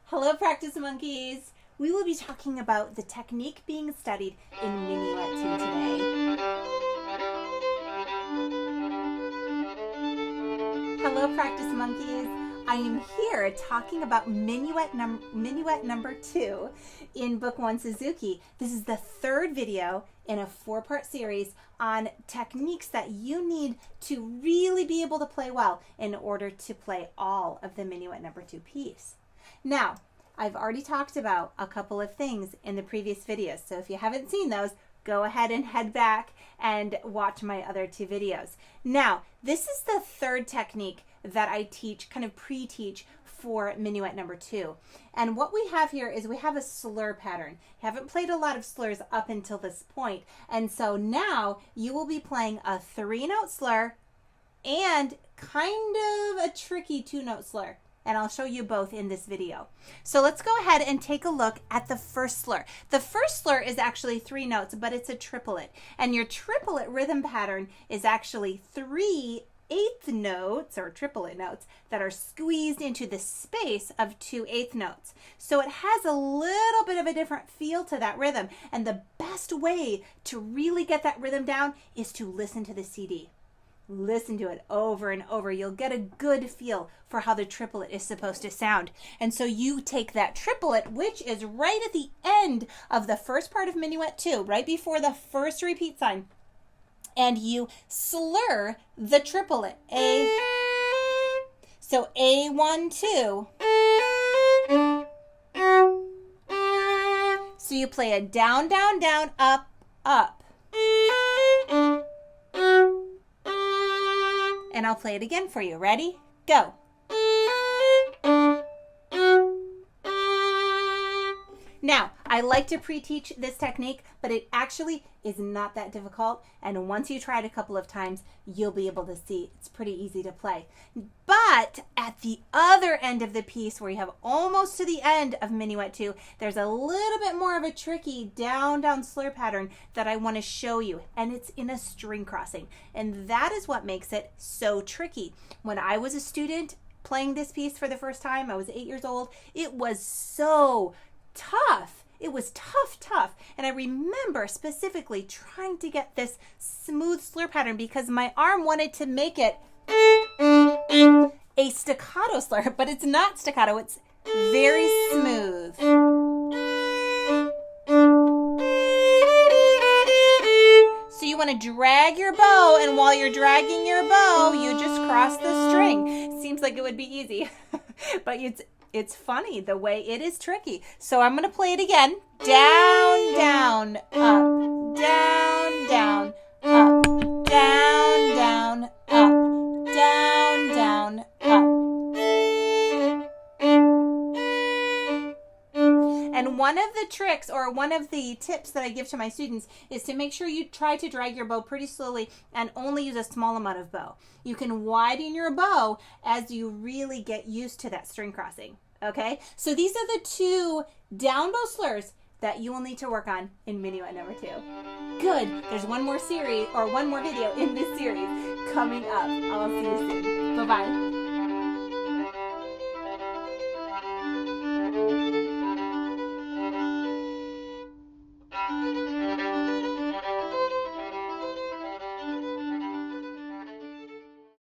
Hello, practice monkeys. We will be talking about the technique being studied in Minuet 2 today. Hello, practice monkeys. I am here talking about Minuet number 2 in Book 1 Suzuki. This is the third video in a 4-part series on techniques that you need to really be able to play well in order to play all of the Minuet number 2 piece. Now, I've already talked about a couple of things in the previous videos, so if you haven't seen those, go ahead and head back and watch my other 2 videos. Now, this is the third technique that I teach, kind of pre-teach for Minuet number 2. And what we have here is we have a slur pattern. You haven't played a lot of slurs up until this point, and so now you will be playing a 3-note slur and kind of a tricky 2-note slur. And I'll show you both in this video. So let's go ahead and take a look at the first slur. The first slur is actually 3 notes, but it's a triplet. And your triplet rhythm pattern is actually 3 eighth notes or triplet notes that are squeezed into the space of 2 eighth notes. So it has a little bit of a different feel to that rhythm. And the best way to really get that rhythm down is to listen to the CD. Listen to it over and over. You'll get a good feel for how the triplet is supposed to sound. And so you take that triplet, which is right at the end of the first part of Minuet 2, right before the first repeat sign, and you slur the triplet. So A1, 2. So you play a down, down, down, up, up. And I'll play it again for you. Ready? Go. Now, I like to pre-teach this technique, but it actually is not that difficult. And once you try it a couple of times, you'll be able to see it's pretty easy to play. But at the other end of the piece, where you have almost to the end of Minuet 2, there's a little bit more of a tricky down, down slur pattern that I want to show you. And it's in a string crossing. And that is what makes it so tricky. When I was a student playing this piece for the first time, I was 8 years old, it was so tough. It was tough. And I remember specifically trying to get this smooth slur pattern because my arm wanted to make it a staccato slur, but it's not staccato. It's very smooth. So you want to drag your bow, and while you're dragging your bow, you just cross the string. Seems like it would be easy, but it's funny the way it is tricky. So I'm going to play it again. Down, down, up, down, down, up, down, down, up, down, down, up. And one of the tricks or one of the tips that I give to my students is to make sure you try to drag your bow pretty slowly and only use a small amount of bow. You can widen your bow as you really get used to that string crossing. Okay, so these are the 2 down bow slurs that you will need to work on in Minuet number 2. Good. There's one more video in this series coming up. I'll see you soon. Bye-bye.